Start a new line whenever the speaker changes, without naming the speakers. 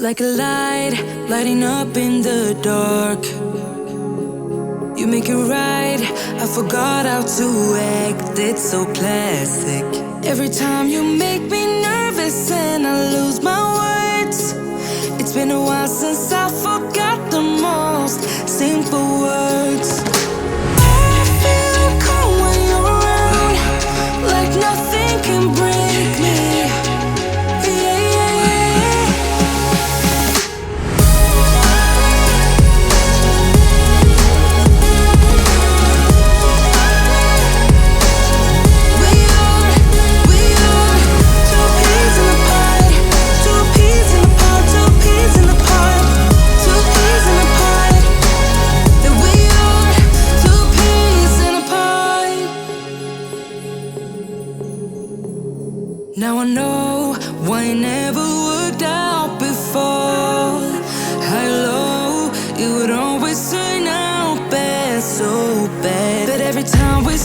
like a light, lighting up in the dark. You make it right, I forgot how to act, it's so classic. Every time you make me nervous and I lose my words. It's been a while since I forgot the most simple words. I feel calm when you're around, like nothing can break me. Now I know why it never worked out before. High low, it would always turn out bad, so bad. But every time we